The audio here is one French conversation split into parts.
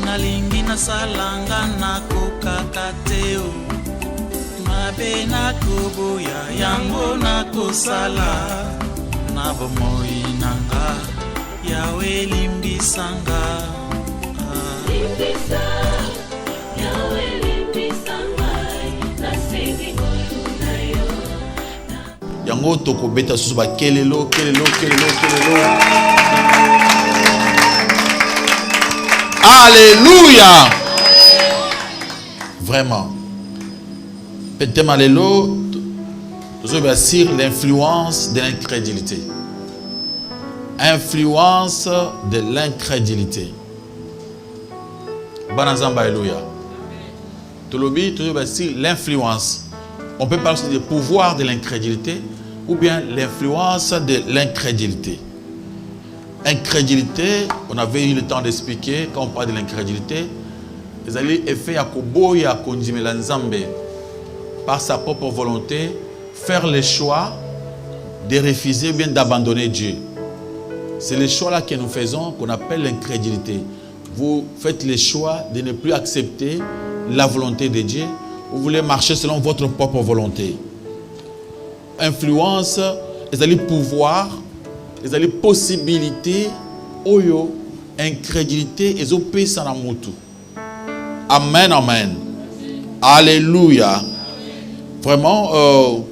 Nalingi na salanga na kokakateo mabe na kubuya yango na kosala na bomoi nanga yawe limbisanga limbisa yawe limbisanga na sengi na yo yango tokobeta susu ba kelelo. Alléluia. Vraiment. Peut-être alléluia. Je sur l'influence de l'incrédulité. Influence de l'incrédulité. Banazamba alléluia. Tolobi toujours sur l'influence. On peut parler du pouvoir de l'incrédulité ou bien l'influence de l'incrédulité. Incrédulité, on avait eu le temps d'expliquer quand on parle de l'incrédulité. Les alliés effet à Koboya Kondimela Nzambe par sa propre volonté, faire le choix de refuser ou bien d'abandonner Dieu. C'est le choix là que nous faisons qu'on appelle l'incrédulité. Vous faites le choix de ne plus accepter la volonté de Dieu. Vous voulez marcher selon votre propre volonté. Influence, les alliés pouvoir. Les alliés possibilités, oyo, incrédulité, et opé sanamutu. Amen, amen. Alléluia. Vraiment,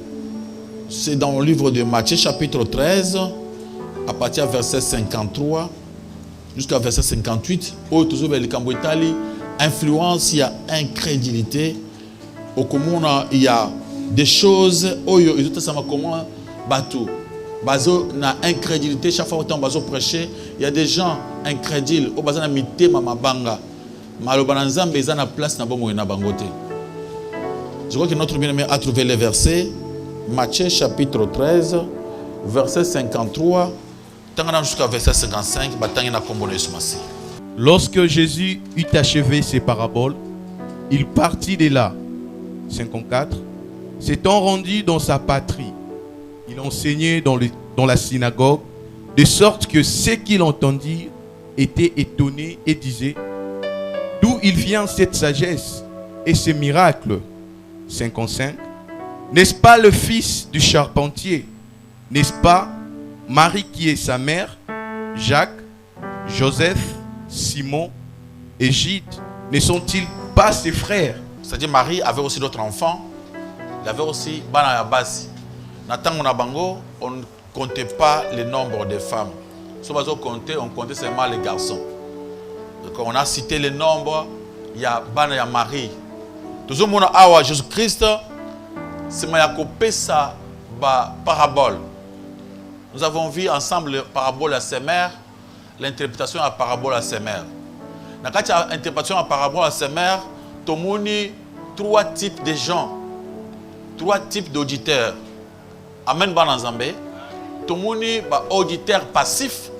c'est dans le livre de Matthieu, chapitre 13, à partir du verset 53 jusqu'à verset 58, où toujours le Cambouitali, influence, il y a incrédulité. Au commun, il y a des choses, oyo, ils ont ça comment bateau. Bazo na incrédulité, chaque fois que bazo prêcher, il y a des gens incrédules au bazana mité mama banga. Malobana nzambe ezana place na bomo na bangote. Je crois que notre bien-aimé a trouvé les versets. Matthieu chapitre 13, verset 53, tangana jusqu'à verset 55, batangi na kombono esumasi. Lorsque Jésus eut achevé ses paraboles, il partit de là. 54. S'étant rendu dans sa patrie, il enseignait dans la synagogue, de sorte que ceux qui l'entendirent étaient étonnés et disaient: d'où il vient cette sagesse et ces miracles? 55. N'est-ce pas le fils du charpentier? N'est-ce pas Marie qui est sa mère, Jacques, Joseph, Simon et Jude? Ne sont-ils pas ses frères? C'est-à-dire Marie avait aussi d'autres enfants. Il avait aussi Bana Yabasi. On ne comptait pas le nombre de femmes. Si on comptait seulement les garçons. Donc on a cité le nombre. Il y a Bana ya Marie. Toujours mon awa Jésus-Christ, c'est ma yakopé sa parabole. Nous avons vu ensemble la parabole à ses mères, l'interprétation à la parabole à ses mères. Dans l'interprétation à la parabole à ses mères, tout le monde a trois types de gens, trois types d'auditeurs. Amen, ban Nzambe. Tout le monde a auditeur passif,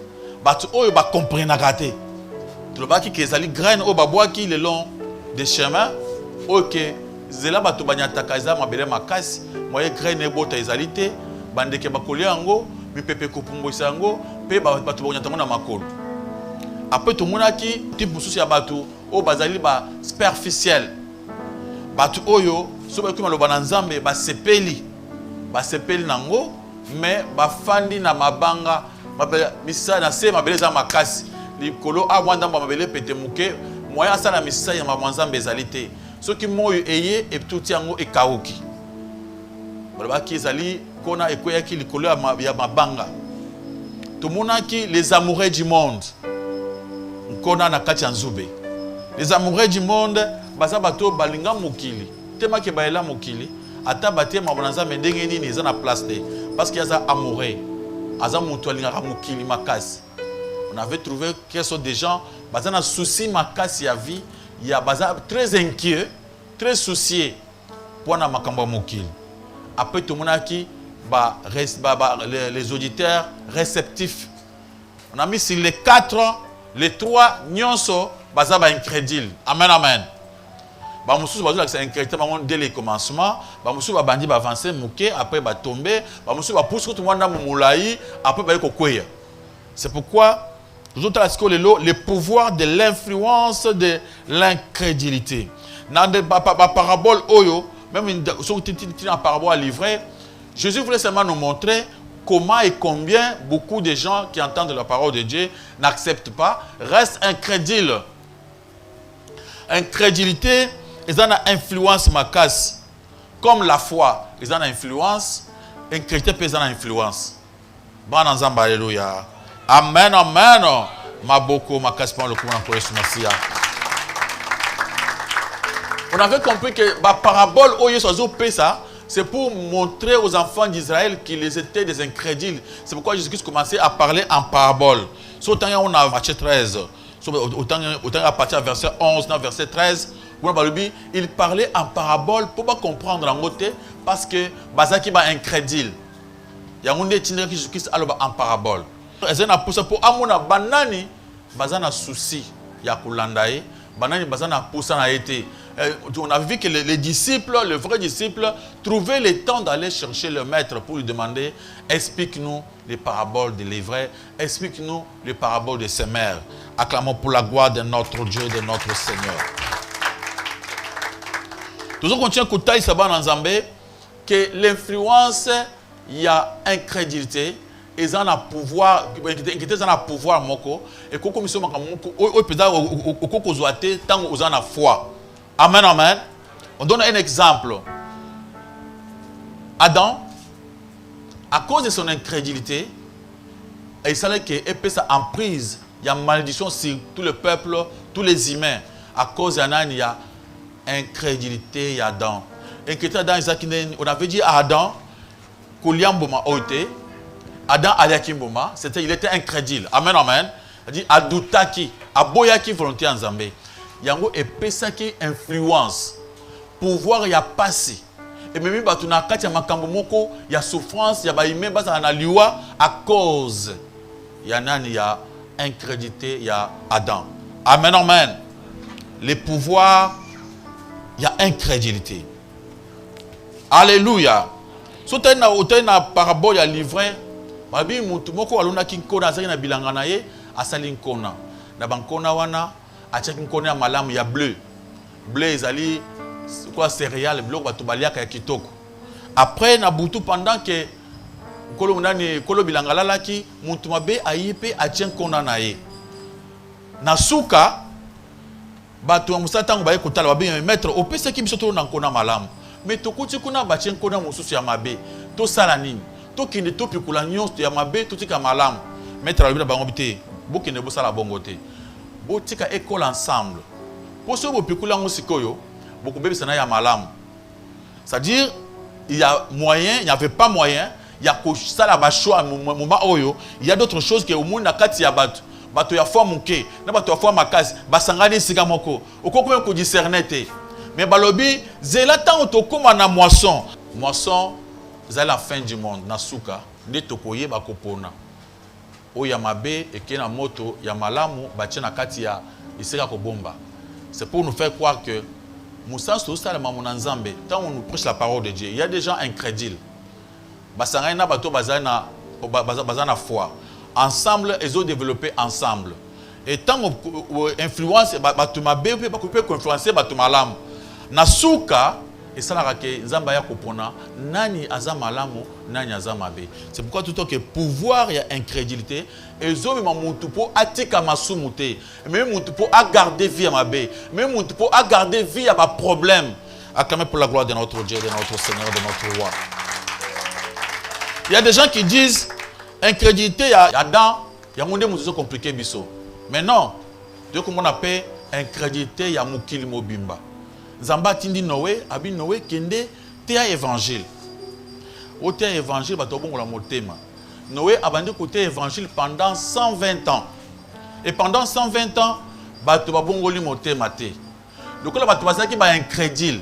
tout le monde a compris. Tout le monde a des graines au babois qui le long des chemins. Ok, zela batu banyataka eza mabele makasi, moye graine ebota ezalité, bandeke bakoli yango, mipepe kopumboisa yango, pe batu banyatanga na makolo. Après tout monaki, type mususu ya batu o bazali ba superficiel. Batu oyo so ba kuma lo bananzambe ba sepeli nango, mais ba fandi na mabanga, misa na se mabele za makasi. Likolo a wanda mabele pete muke, moya sala misa ya mamanzambe ezalité. Ce qui m'ont ayé et tout yango et kaoki. Voilà qui ezali kona ekoya ki likolo ya mabanga. Tout mona ki les amoureux du monde. Kona na kati nzube. Les amoureux du monde baza bato balinga mokili. Tema ke baela mokili, ata baté mabonanza mendenge nini eza na place te parce qu'il y a ça amoureux. Aza mutu alinga mokili makasi. On avait trouvé que sont des gens baza na souci makasi ya vie. Il y a très inquiet, très soucié pour na makambo mokili. Après tout le monde qui les auditeurs réceptifs. On a mis sur les 4, les 3, nyonso, baza ba incrédule. Amen, amen. Ba mususu bazo c'est incrédule dès le commencement, ba mususu ba bandi ba avancer muke, après ba tomber, ba mususu ba pousse tout le monde na moulaï, après ba kokweya. C'est pourquoi le pouvoir de l'influence de l'incrédulité. Dans la parabole Oyo, même sur la parabole à livrer, Jésus voulait seulement nous montrer comment et combien beaucoup de gens qui entendent la parole de Dieu n'acceptent pas, restent incrédules. Incrédulité, ils ont une influence macasse. Comme la foi, ils ont une influence, incrédulité, ils ont une influence. Bon, alléluia. Amen, amen. On avait compris que la parabole c'est pour montrer aux enfants d'Israël qu'ils étaient des incrédules. C'est pourquoi Jésus-Christ commençait à parler en parabole. Autant on a verset 13, autant à partir du verset 11, verset 13, il parlait en parabole pour pas comprendre en côté parce que Bazaki va incrédule. Il y a un Jésus-Christ en parabole. Pour amona banani bazana souci ya kulandaye banani bazana poussa na été. On a vu que les disciples, les vrais disciples, trouvaient le temps d'aller chercher le maître pour lui demander explique-nous les paraboles des livrets, explique-nous les paraboles des semeurs. Acclamons pour la gloire de notre Dieu, de notre Seigneur. Toujours continue à écouter ça dans Zambé que l'influence il y a incrédulité. Ils ont un pouvoir, ils ont un pouvoir moko et comme ils sont moko, au pédale au zoaté tant ils ont la foi. Amen, amen. On donne un exemple. Adam, à cause de son incrédulité, il savait qu'il peut sa emprise, il y a malédiction sur tout le peuple, tous les humains. À cause de il y a incrédulité, il y a Adam. Incrédulité Adam, on avait dit à Adam, Kouliamboma ote. Adam Aliakimboma, il était incrédule. Amen, amen. Il dit Adoutaki, Aboyaki volonté en Zambé. Yango epesa qui influence. Pouvoir ya passé. Et même si tu as makambo moko, il y a souffrance, il y a baïmé, à cause. Il y a incrédulité, il y a Adam. Amen, amen. Les pouvoirs, il y a incrédulité. Alléluia. Si tu as une parabole à livrer, Babi mutu moko aluna kinkona azali na bilanga na ye asali nkona na bankona wana achaki nkona ya malamu ya bleu ezali quoi céréales bleu bato baliaka ya kitoko après na butu pendant que kolo munani kolo bilanga lalaki mutu mabe ayipe atie nkona na ye na suka bato musata ngo baye kotala babi maître opesa ki biso to na nkona malamu mais tokuti kuna batie nkona mususu ya mabe to sala nini qui ne topi kula nyonso ya mabe tutika malamu mettre la bango bité boki ne bosala bongo te botika école ensemble pour ce bo pikula ngosikoyo boku bebisa na ya malamu c'est-à-dire il y a moyen il n'y avait pas moyen il y a ko sala ba choix moment oyo il y a d'autres choses que au monde na kati ya bato ya foi muke na bato ya foi makasi basangani sika moko okoko ko discerner te mais balobi zela tant tokoma na moisson c'est la fin du monde. Nasuka, de tokoye bakopona. O yamabe eke na moto yamalamu bache na kati ya iseka ko bomba. C'est pour nous faire croire que Moussa Sousa le mamona nzambe. Tant on nous prêche la parole de Dieu, il y a des gens incrédules. Basangay na bato bazana foi. Ensemble, ils ont développé ensemble. Et tant on influence bato mabe peut influencer bato malamu. Nasuka et ça la que nzamba ya kopona nani azamalamu nani azamabe. C'est pourquoi tout que pouvoir il y a incrédulité et zomi mamuntu po atika masumute même muntu po a garder vie à mabe même muntu po a garder vie à ma problème acclamer pour la gloire de notre Dieu de notre Seigneur de notre roi. Il y a des gens qui disent incrédulité il y a dans il y a monde muzo compliqué biso mais non Dieu comme on appelle incrédulité il y a mukili mobimba. Zamba tindi Noé, abi Noé kende théa évangile. Au théa évangile, ba tobongo la motema. Noé a bandi côté évangile pendant 120 ans. Et pendant 120 ans, ba to bongo li motema te. Donc là ba to ba incrédule.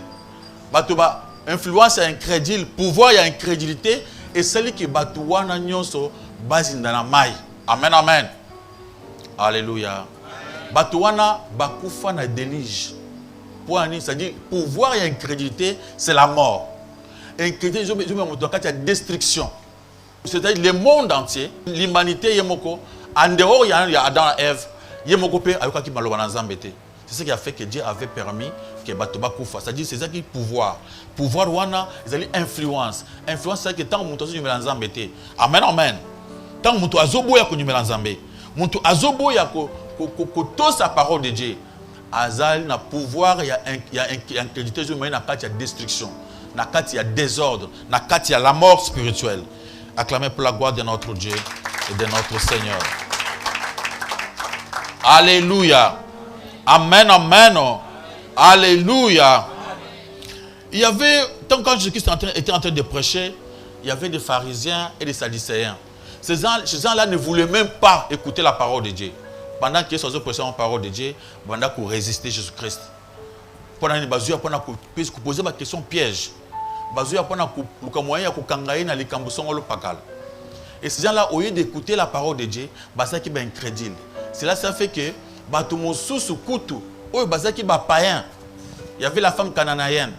Ba to ba influence incrédule, pouvoir ya incrédulité Et celle qui batouana nyonso bazindana mai. Amen, amen. Alléluia. Batouana bakufa na délige. C'est-à-dire, pouvoir et incrédulité, c'est la mort. Incrédulité, je me dis, destruction. C'est-à-dire, le monde entier, l'humanité, yemoko, en dehors, il y a Adam et Ève, yemoko pe ayoka ki maloba na nzambete. C'est ce qui a fait que Dieu avait permis que batoba kufa. C'est-à-dire, c'est ça qui est pouvoir. Pouvoir wana, ils ont influence. Influence, c'est que tant que tu as nzambete. Amen, amen. Tant que tu as zoboya ko numela nzambe. Muntu azoboya ko to sa parole de Dieu. Azal na pouvoir, il y a incrédulité, il y a destruction, il y a désordre, il y a la mort spirituelle. Acclamez pour la gloire de notre Dieu et de notre Seigneur. Alléluia. Amen, amen. Alléluia. Il y avait, tant que Jésus-Christ était en train de prêcher, il y avait des pharisiens et des sadducéens. Ces gens-là ne voulaient même pas écouter la parole de Dieu. Pendant qu'ils sont prêchés la parole de Dieu, pendant qu'ils résistaient à Jésus-Christ. Pendant qu'ils posaient des questions pièges. Et ces gens-là, au lieu d'écouter la parole de Dieu, c'est qui est incrédule. Cela ça fait que il y avait la femme cananéenne.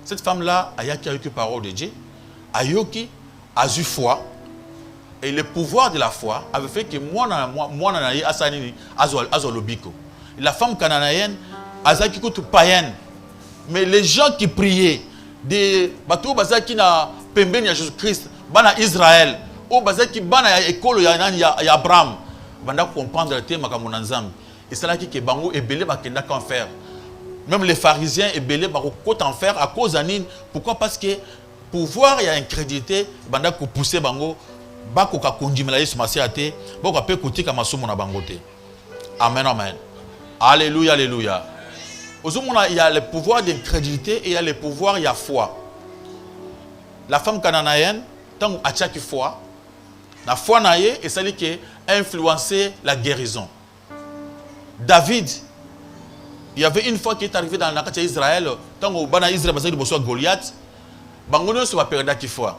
Cette femme-là, elle a eu la parole de Dieu. Elle a eu foi. Et le pouvoir de la foi avait fait que moi, la femme cananéenne, elle a été païenne. Mais les gens qui priaient, des bateaux qui na pembeni ya Jésus-Christ, bana Israël, ou qui bana école ya Abraham, banda comprendre le thème comme Nzambe. Et c'est là que bango et belé bakenda qu'en faire. Même les pharisiens et belé bako côte en faire à cause d'anine. Pourquoi? Parce que pouvoir et incrédulité, banda ko pousser bango, bako ka kondimela Yesu masiate, bako pe kotika masumo na bangote. Amen, amen. Alléluia, alléluia. Il y a le pouvoir d'incrédulité et il y a le pouvoir, il y a foi. La femme cananéenne, tant qu'elle a une foi, la foi naïe, et c'est qui a influencé la guérison. David, il y avait une fois qui est arrivé dans la Israël, tant que Israël a Goliath, Bangono se va perdre qui foi.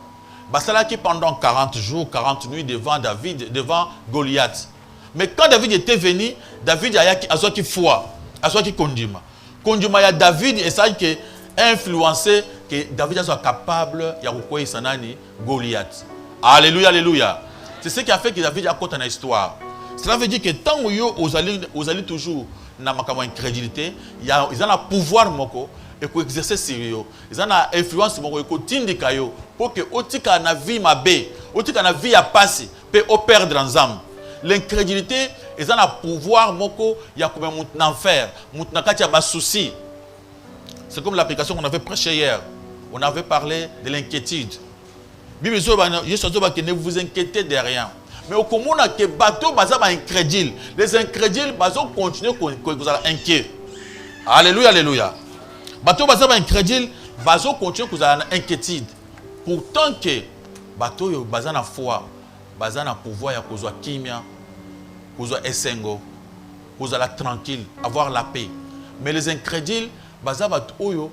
Basala qui pendant 40 jours, 40 nuits devant David, devant Goliath. Mais quand David était venu, David a eu foi, a eu condima. Kondima ya David et ça qui a influencé que David soit capable de quoi sanani Goliath. Alléluia, alléluia. C'est ce qui a fait que David a compté dans l'histoire. Cela veut dire que tant que vous allez toujours dans ma incrédulité, ils ont un pouvoir moko et pour exercer sérieux. Ils ont une influence moko et tindika yo pour que otika na vie mabe, otika na vie a passé, peut perdre dans âme. L'incrédulité, ils ont un pouvoir moko, il y a comme un enfer, un souci. C'est comme l'application qu'on avait prêché hier. On avait parlé de l'inquiétude. Ne vous inquiétez de rien. Mais au commun, que bateau bazaba incrédule. Les incrédules bazon continuer que vous allez inquiet. Alléluia, alléluia. Bateau bazaba incrédule, bazon continue que vous allez inquiétude. Pourtant que bateau yo bazana foi. Bazana pouvoir ya kozwa kimia, kozwa esengo, kozala tranquille, avoir la paix. Mais les incrédules, bazaba oyo,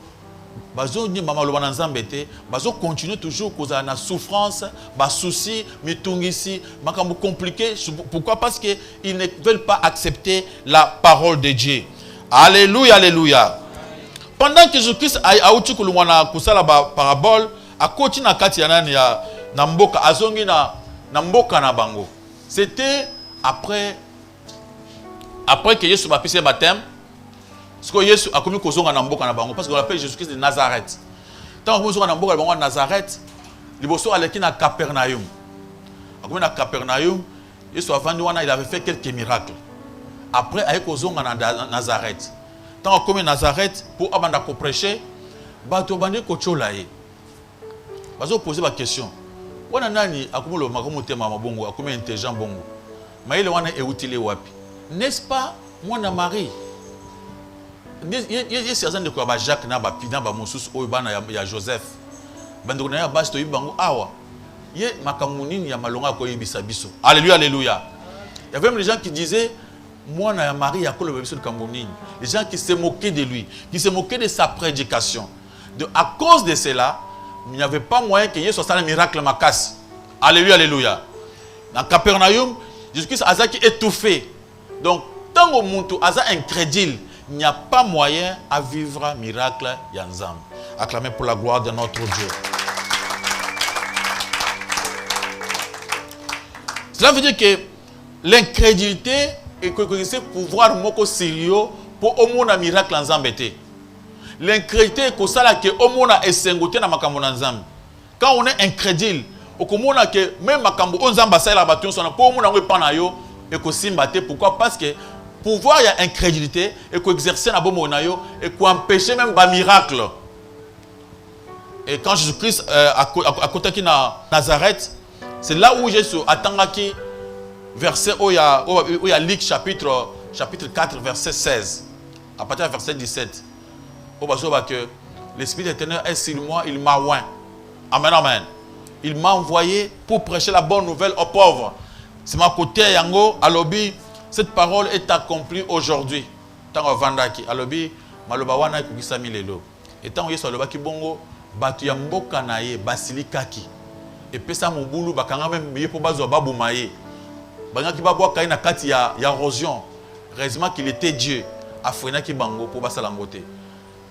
bazo ni mama loba nzambe te, bazo continue toujours kozala na souffrance, ba souci, mitungisi, makambo compliqué. Pourquoi? Parce que ils ne veulent pas accepter la parole de Dieu. Alléluia, alléluia. Pendant que Jésus-Christ a outi kulumwana kusala ba parabole, a koti na kati ya nani ya na mboka azongi na mboka na bango. C'était après que Jésus a pissé baptême. Parce que Jésus a commis kozonga na mboka na bango parce qu'on l'appelle Jésus-Christ de Nazareth. Tant que kozonga na mboka na bango Nazareth, liboso aleki na Capernaum. A commis na Capernaum, Jésus a vendu wana, il avait fait quelques miracles. Après a kozonga na Nazareth. Tant que commis Nazareth pour abanda ko prêcher, bato bandi ko cholaye. Bazo poser la question. Wana nani akumulo makomo tema mabongo akomi intelligent bongo. Maile wana e utile wapi? N'est-ce pas mwana Marie? Yes yazan de ko ba Jacques na ba pina ba mosusu oyo bana ya Joseph. Bandoko na ya basi to yibango awa. Ye makamunini ya malonga ko yebisa biso. Alléluia, alléluia. Il y avait même des gens qui disaient mwana ya Marie ya kolo biso de kamunini. Les gens qui se moquaient de lui, qui se moquaient de sa prédication. À cause de cela, il n'y avait pas moyen que Jésus soit un miracle macasse. Alléluia, alléluia. Dans Capernaum, Jésus-Christ a étouffé. Donc, tant que muntu aza incrédule, il n'y a pas moyen à vivre un miracle yanzam. Acclamez pour la gloire de notre Dieu. Cela veut dire que l'incrédulité est que c'est pouvoir moko sérieux pour au monde un miracle en zambété. L'incrédulité est que ça là que au monde est sengoté na makambo na nzambe. Quand on est incrédule, au komona que même makambo on zamba ça la bâton son pour au monde on pas na yo et que simbaté. Pourquoi? Parce que pouvoir il y a incrédulité et que exercer na bomo na yo et que empêcher même ba miracle. Et quand Jésus-Christ à côté qui na Nazareth, c'est là où Jésus attendaki verset où il y a Luc chapitre 4 verset 16 à partir du verset 17. Où que l'Esprit éternel est sur moi, il m'a oint. Amen, amen. Il m'a envoyé pour prêcher la bonne nouvelle aux pauvres. C'est ma côté yango alobi, cette parole est accomplie aujourd'hui. Tant vandaki alobi maloba wana ikukisami lelo. Et tant yeso aloba ki bongo batu ya mboka na ye basilikaki. Et puis ça mobulu bakanga même miye po bazwa babuma ye. Bangaki babwa kai na kati ya érosion. Heureusement qu'il était Dieu. Afrena ki bango po basala ngote.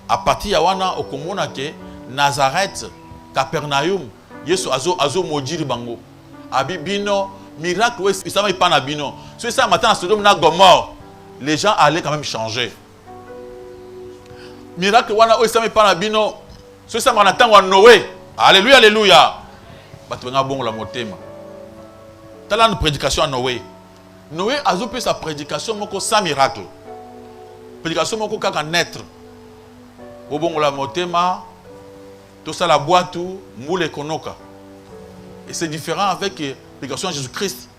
À partir ya wana okomona ke Nazareth, Capernaum, Yesu azo modiri bango. Abi bino miracle ouais, ça va pas na bino. C'est ça matin à Sodome na Gomorrhe. Les gens allaient quand même changer. Miracle wana ouais, ça va pas na bino. C'est ça manatan wa Noé. Alléluia, alléluia. Batwenga bon la motema. Tala une prédication à Noé. Noé a fait sa prédication moko sans miracle. Prédication moko kaka naître. Au bon la motema, tout ça la boîte tout, moule konoka. Et c'est différent avec la prédication de Jésus-Christ.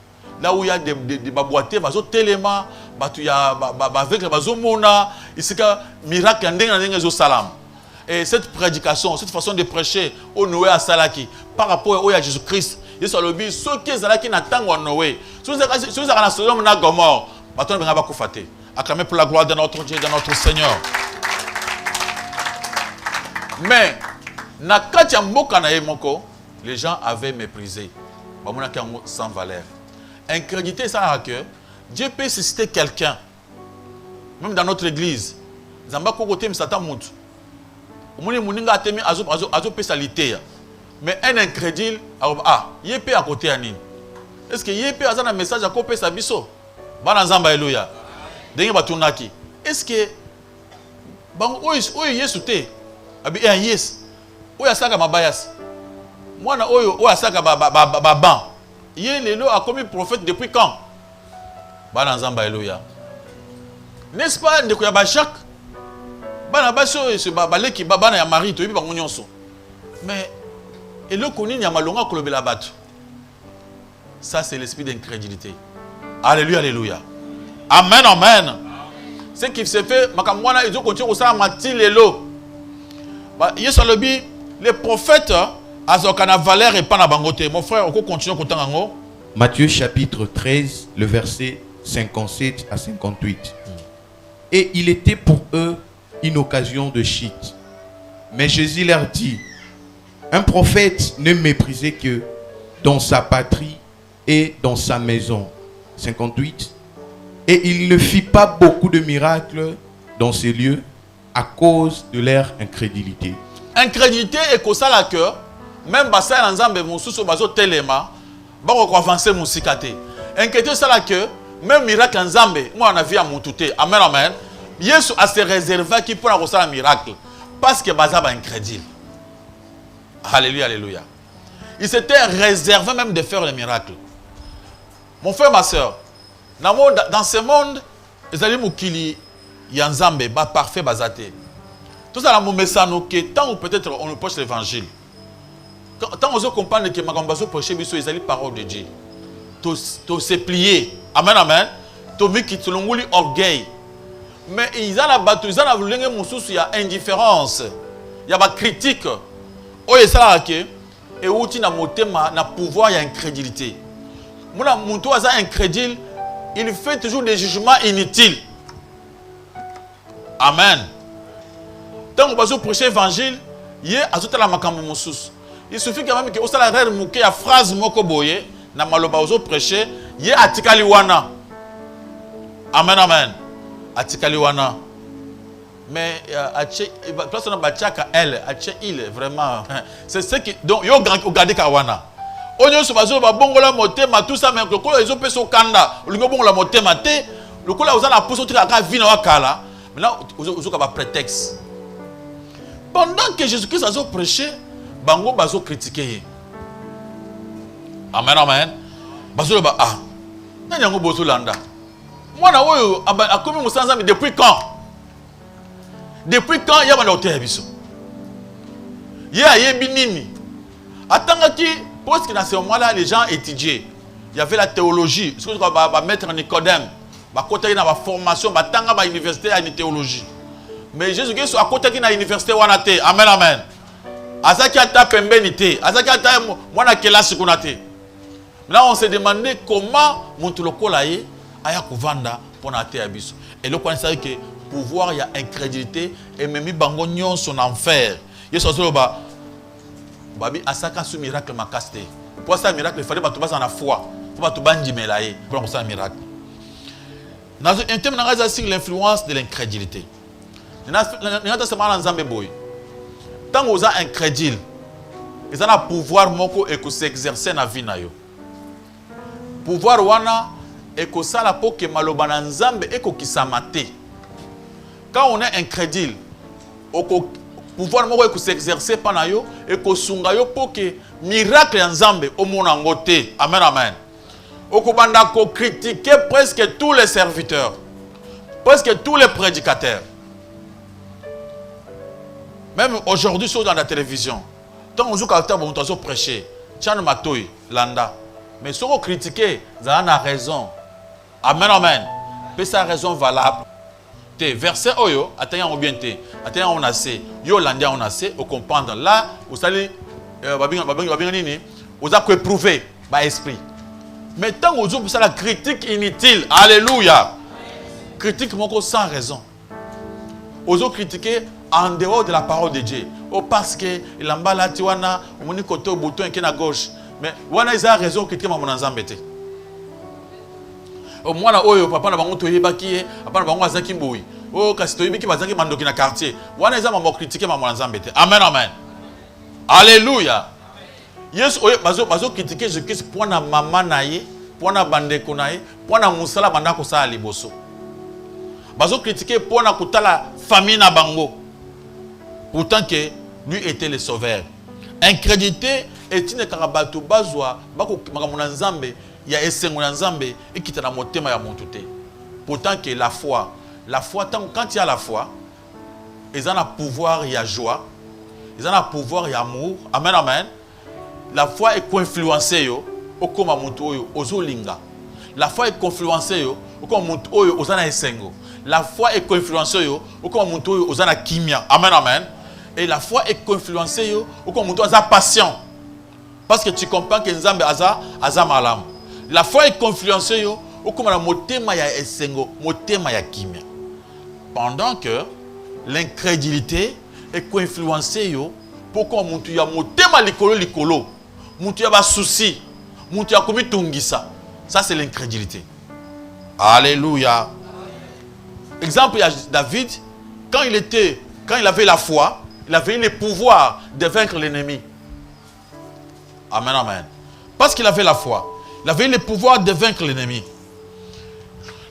Là où il y a des boîtiers, bazo téléma, batu ya avec les bazo mona, ici ka miracle ndenge zo salam. Et cette prédication, cette façon de prêcher au Noé à Salaki, par rapport au Jésus-Christ, il y a le ceux qui sont n'attendent au Noé, ceux qui sont dans Sodome et Gomorrhe, maintenant on va pas acclamer pour la gloire de notre Dieu, de notre Seigneur. Mais, les gens avaient méprisé. Sans valeur. Incrédulité, ça a que Dieu peut susciter quelqu'un, même dans notre église. Zamba kokote Satan moutou. Mais un incrédule, il est à côté de nous. Est-ce que il peut avoir un message à côté de sa biso? Alléluia. Est-ce que Yesu te abi yes oyo asaka mabayas mwana oyo asaka ban ye lelo a commis prophète depuis quand? Alléluia. N'est-ce pas ndeko ya ba Jacques bana baso ce baleki bana ya Marie to yebi bango nyonso mais eloko nini ya malonga kolobela bato? Ça c'est l'esprit d'incrédulité. Alléluia, alléluia. Amen, amen. Ce qui se fait makamwana ils ont continué ça mati lelo. Yesu alobi les prophètes azokana valeur et pas na bangote. Mon frère on continue kotanga ngo. Matthieu chapitre 13 le verset 57 à 58. Et il était pour eux une occasion de chute. Mais Jésus leur dit: un prophète ne méprisé que dans sa patrie et dans sa maison. 58. Et il ne fit pas beaucoup de miracles dans ces lieux à cause de leur incrédulité. Incrédulité est que ça la cœur, même basa nzambe mususu bazo telema, bako avancer musikate. Incrédulité ça la cœur, même miracle nzambe, moi on a vu à mututé. Amen, amen. Yesu a se réservé qui pour avoir un miracle parce que baza ba incrédule. Alléluia, alléluia. Il s'était réservé même de faire le miracle. Mon frère, ma soeur, dans ce monde, les alliés moukili yanzambe ba parfait bazate. Tout ça, mon message, tant ou peut-être on nous prêche l'évangile. Tant on comprend que magambazo prêcher biso les alliés parole de Dieu. To se plier. Amen, amen. To mi ki tulonguli orgueil. Mais ils ont la battu, ils ont la voulu il y a indifférence, il y a la critique. Oye ça que et outi na motema na pouvoir il y a incrédulité. Mona muntu aza incrédule, il fait toujours des jugements inutiles. Amen. Tant que vous prêchez l'évangile, il y a azota la makambo mususu. Il suffit quand même que au salaire mouké a phrase moko boye na maloba ozo prêcher ye atikali wana. Amen amen. Atikali wana. Mais place on a bachaka elle il est vraiment c'est ce qui donc yo regardez kawana. Onyo so bazo ba bongola motema tout ça mais le ko ezo peso kanda olingo bongola motema te le ko la ozana poso tika ka vina wakala. Maintenant ozo ka ba prétexte. Pendant que Jésus-Christ a prêché, bango bazo critiquer. Amen amen. Bazo ba ah. Nani yango bozo landa. Mwana oyo akomi musanza depuis quand? Depuis quand il y a un hôtel biso? Il y a yebi nini. Attends qui parce que dans ce moment-là les gens étudiaient. Il y avait la théologie. Ce qu'on va mettre en Nicodème, va côté dans la formation, va tanga ba université à une théologie. Mais Jésus-Christ à côté qui na université wanate. Amen amen. Azaki ata pembenité, azaki ata mwana kelasi kunate. Là on s'est demandé comment montuloko laye aya kovanda pour na te abiso. Et le connaissait que pouvoir il y a incrédulité et même bango nyon son enfer. Yeso soloba babi asaka su miracle makaste. Pour ça miracle il fallait pas tout passer en la foi. Faut pas tout bandi melaye pour ça miracle. Dans un thème na sur l'influence de l'incrédulité. Nata sema na nzambe boy. Tant que vous êtes incrédule, ils ont un pouvoir moko et que s'exercer na vie na yo. Pouvoir wana et que ça la po que maloba na nzambe et que kisamate. Quand on est incrédule, au pouvoir moko et que s'exercer pa na yo et que sunga yo po que miracle nzambe au mona ngote. Amen amen. Au banda ko critiquer presque tous les serviteurs, presque tous les prédicateurs. Même aujourd'hui, sur dans la télévision, tant que vous prêcher, Tchan Matoy, Landa. Mais si vous critiquez, vous avez raison. Amen, amen. Mais c'est raison valable. Verset Oyo, attendez, bien te. Attendez, on a assez. Yo Landia, on a assez. Vous comprendre. Là, vous allez, vous avez éprouvé par esprit. Mais tant que vous avez la critique inutile, alléluia. Critique sans raison. Vous avez critiqué en dehors de la parole de Dieu. Oh, parce que il en bas là, tu vois, on est côté au bouton qui est à gauche. Mais on a raison que tu es mon embêté. Oh, moi là, oh, papa n'a pas montré baki, papa n'a pas montré zaki mboui. Oh, quand tu es biki bazaki mandoki na quartier. On a déjà m'a critiqué mon embêté. Amen, amen. Alléluia. Yes, oh, bazo critiquer je qu'est pour na maman naie, pour na bande konaie, pour na musala banda ko sa liboso. Bazo critiquer pour na kutala famille na bango. Pourtant que lui était le sauveur. Incrédulité est une karabatu bazwa bako makamuna nzambe ya esengo na nzambe ekita na motema ya montute. Pourtant que la foi quand il y a la foi, ils ont un pouvoir il y a joie, ils ont un pouvoir il y a amour. Amen amen. La foi est influencée yo okoma muntu oyo ozolinga. La foi est influencée yo okoma muntu oyo ozana esengo. La foi est influencée yo okoma muntu oyo ozana kimia. Amen amen. Et la foi est influencée au comme tu as patient parce que tu comprends que nzambe aza malam. La foi est influencée au comme la motema ya esengo, motema ya kimia. Pendant que l'incrédulité est influencée pour que muntu ya motema likolo, muntu ya ba souci, muntu ya komi tungisa. Ça c'est l'incrédulité. Alléluia. Exemple il y a David quand il avait la foi. Il avait le pouvoir de vaincre l'ennemi. Amen, amen. Parce qu'il avait la foi. Il avait le pouvoir de vaincre l'ennemi.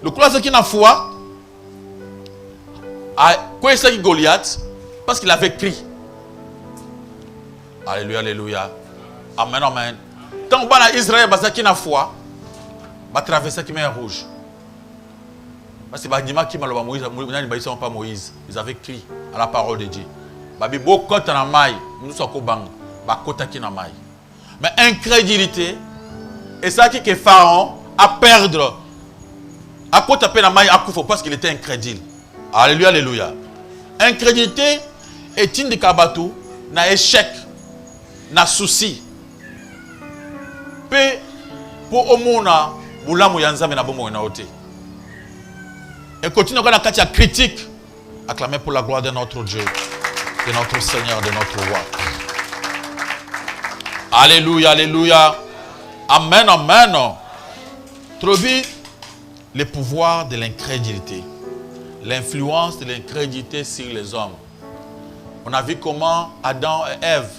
Le croisé qui n'a foi, quoi est-ce que Goliath? Parce qu'il avait crié. Alléluia, alléluia. Amen, amen. Tant que Israël qui n'a foi, va traverser la mer rouge. Parce que Moïse, pas Moïse. Ils avaient crié à la parole de Dieu. Mais incrédulité, et ça qui est Pharaon à perdre. À quoi taper la maille à Koufo parce qu'il était incrédule. Alléluia, alléluia. Incrédulité est une de Kabatou, na échec, na souci. Pe pour omona bulamu yanzame na bomo na ote. Et continue dans la catégorie critique, acclamer pour la gloire de notre Dieu, de notre Seigneur, de notre Roi. Alléluia, alléluia. Amen, amen. Trouver le pouvoir de l'incrédulité. L'influence de l'incrédulité sur les hommes. On a vu comment Adam et Ève,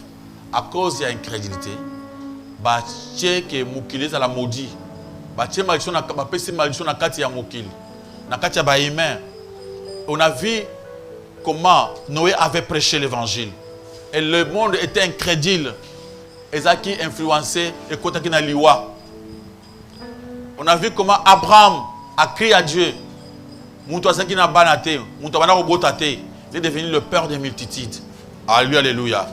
à cause de l'incrédulité, que mukili za la maudit. Malédiction na kati ya mukili. Na kati ya ba humain. On a vu comment Noé avait prêché l'évangile. Et le monde était incrédule. Ezaki influencé et kotaki na liwa. On a vu comment Abraham a crié à Dieu. Moutou asaki na banate, moutou bana robotate. Il est devenu le père des multitudes. Alléluia, alléluia.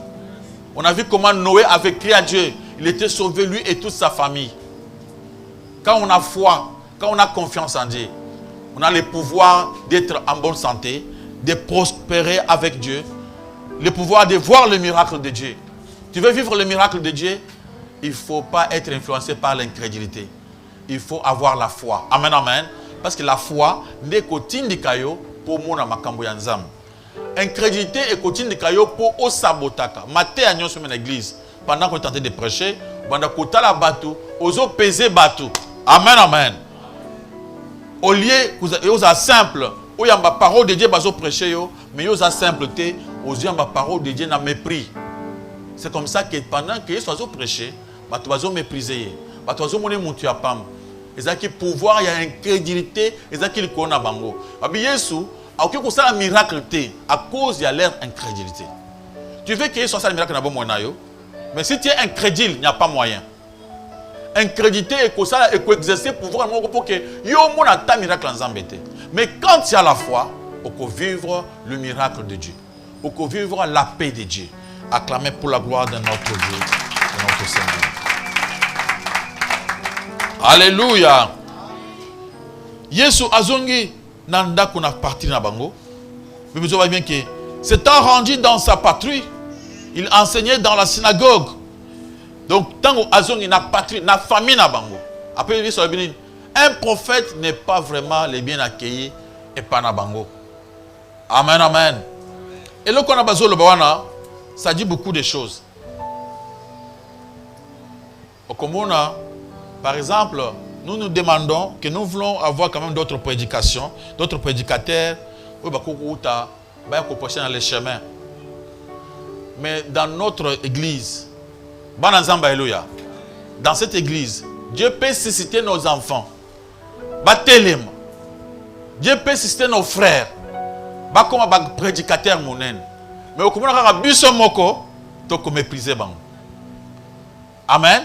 On a vu comment Noé avait crié à Dieu. Il était sauvé, lui et toute sa famille. Quand on a foi, quand on a confiance en Dieu, on a le pouvoir d'être en bonne santé, de prospérer avec Dieu, le pouvoir de voir le miracle de Dieu. Tu veux vivre le miracle de Dieu, il ne faut pas être influencé par l'incrédulité. Il faut avoir la foi. Amen, amen. Parce que la foi n'est qu'au pour mon makambo yanzam. Incrédulité est qu'au pour au sabotaka. Maté à nyon sur l'église. Pendant qu'on tentait de prêcher, pendant qu'on t'a la bateau, aux peser bateau. Amen, amen. Au lieu aux simple, où y a ma parole de Dieu baso prêcher mais aux simpleté, aux yeux ma parole de Dieu n'a mépris. C'est comme ça que pendant que soit prêché, bato baso mépriser, bato baso moné montu à pam. Ils ont qui pouvoir, il y a incrédulité, ils ont qui le connaissent bango. Abi Yesu, a qui ça un miracle à cause de leur incrédulité. Tu veux que soit ça le miracle na bon moyen yo, mais si tu es incrédule, il n'y a pas moyen. Incrédulité et que ça et exercer pouvoir pour que yo mon ata miracle en zambete. Mais quand tu as la foi, on peut vivre le miracle de Dieu. On peut vivre la paix de Dieu. Acclamer pour la gloire de notre Dieu, de notre Seigneur. Alléluia. Yesu azongi nanda kuna parti na bango. Mais vous voyez bien que s'étant rendu dans sa patrie, il enseignait dans la synagogue. Donc tant azongi na patrie, na famille na bango. Après il dit un prophète n'est pas vraiment les bien accueillis et pas na bango. Amen, amen. Et là qu'on a besoin le bawana, ça dit beaucoup de choses. Au Komona, par exemple, nous nous demandons que nous voulons avoir quand même d'autres prédications, d'autres prédicateurs, dans les chemins. Mais dans notre église, dans cette église, Dieu peut susciter nos enfants. Dieu peut susciter nos frères. Comme un prédicateur monen. Mais au Komona, tu peux mépriser. Amen.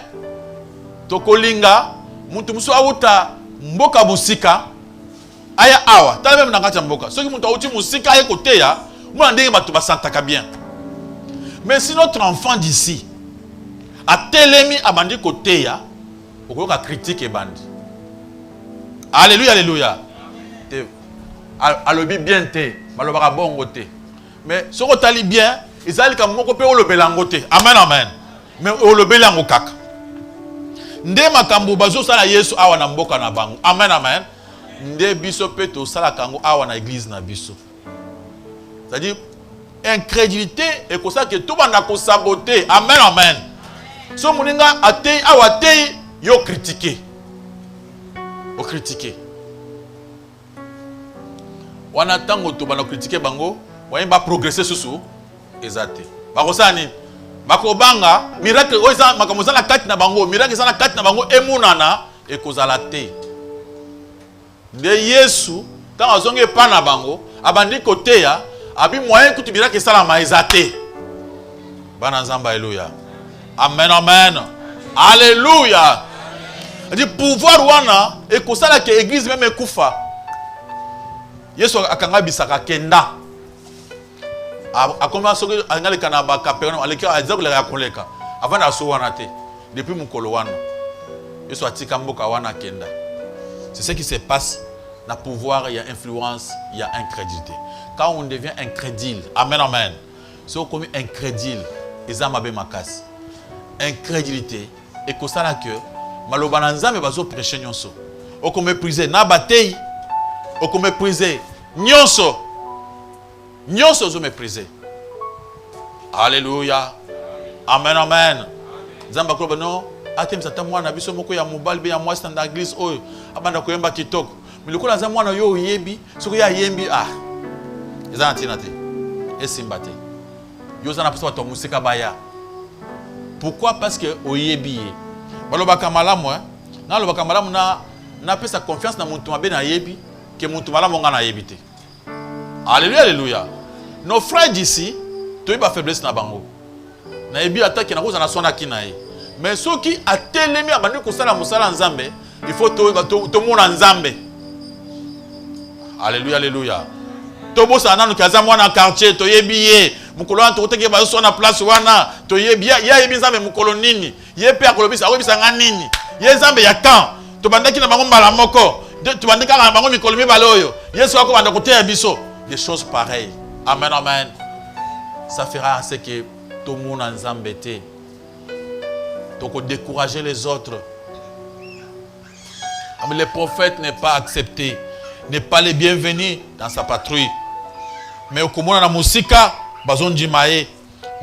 Tokolinga muntu muso auta mboka musika aya awa tala même nangata mboka soki muntu auti musika aye côté ya moi ndenge batu basantaka bien. Mais si notre enfant d'ici a telemi abandi côté ya okoka critique et bandi. Alléluia, alléluia. Alobi bien te malobaka bongo te. Mais soko tali bien ezali ka moko pe olobelango te. Amen, amen. Mais olobelango kaka. Nde makambo bazo sala Yesu awa na mboka na bango. Amen, amen. Nde biso peto sala kango awa na église na biso. C'est-à-dire incrédulité et comme ça que tout banda ko saboter. Amen, amen. So muninga atei awa tei yo critiquer. O critiquer. Wana tango to bana critiquer bango, wanye ba progresser susu ezate. Ba kosani bakobanga miracle oza makamoza na kati na bango miracle za na kati na bango emunana ekozala te. De Yesu tant azonge pa na bango abandi kote ya abi moyen que tu miracle sala ma ezate. Bana nzamba alléluia. Amen, amen. Alléluia. Dit pouvoir wana ekosala ke église même ekufa. Yesu akanga bisaka kenda. A commencé à aller à Capernaum, à l'école, à dire que les racoleka. Avant d'asseoir depuis mon coloane, je suis à Tikamboka wana kenda. C'est ce qui se passe. Dans le pouvoir, il y a influence, il y a incrédulité. Quand on devient incrédule, amen, amen. Si on comme incrédule, ils ont ma casse. Incrédulité, et que ça là que malobananza me bazo prêcher nyonso. On comme mépriser na batei, on comme mépriser nyonso. Nyonso zo mépriser. Alléluia. Amen, amen. Zamba ko non atem sata mwana biso moko ya mobile be ya mwasi na église oyo abanda koyemba kitoko. Mais lokola za mwana yo yebi soko ya yembi eza ntina te esimba te yo za na posa to musika baya. Pourquoi? Parce que oyebi ye balobaka malamu na lobaka malamu na pesa confiance na muntu mabe na yebi que muntu malamu nga na yebi te. Alléluia, alléluia. Nos frères d'ici to ba faiblesse na bango na yebi attaque na koza na sona kinaye. Mais ceux qui a telemi abandi kosala musala nzambe, il faut to mona nzambe. Alléluia, alléluia. To bosa nanu kaza mwana quartier to yebiye mukolo anto teke ba so na place wana to yebiya ya yebi nzambe mukolo nini ye pe akolobisa akobisa nga nini ye nzambe ya kan to bandaki na bango mbala moko to bandika na bango mikolo mibale oyo Yesu ako banda koteya biso des choses pareilles. Amen, amen. Ça fera ce que tout le monde nzambe te. Donc décourager les autres. Mais le prophète n'est pas accepté, n'est pas les bienvenus dans sa patrouille. Mais au komona na musika bazon jimae,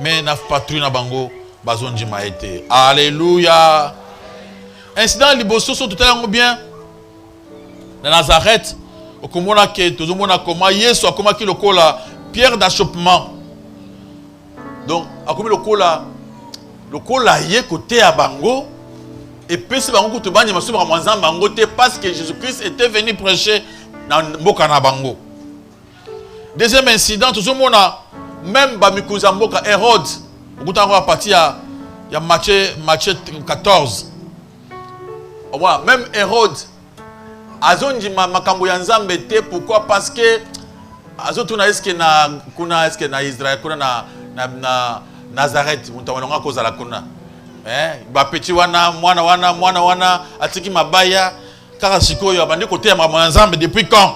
mais na patrouille na bango bazon jimae te. Alléluia. Incident liboso so tout à l'heure bien. Dans Nazareth, au komona ke tout le monde a comment Yesu a comment ki lokola pierre d'achoppement. Donc a comme lokola ye côté à bango. Et puis c'est bango to banya masuba mwanzamba bango te parce que Jésus-Christ était venu prêcher dans mboka na bango. Deuxième incident tout le monde même ba mikuza mboka Hérode okutango à partir ya Matthieu 14. Voilà, même Hérode azonji makambo ya nzambe te. Pourquoi? Parce que azotuna eske na Israël kuna na Nazareth mutawanonga kozala kuna. Bapeti wana mwana atiki mabaya kaka sikoyo abandi kote ya nzambe depuis quand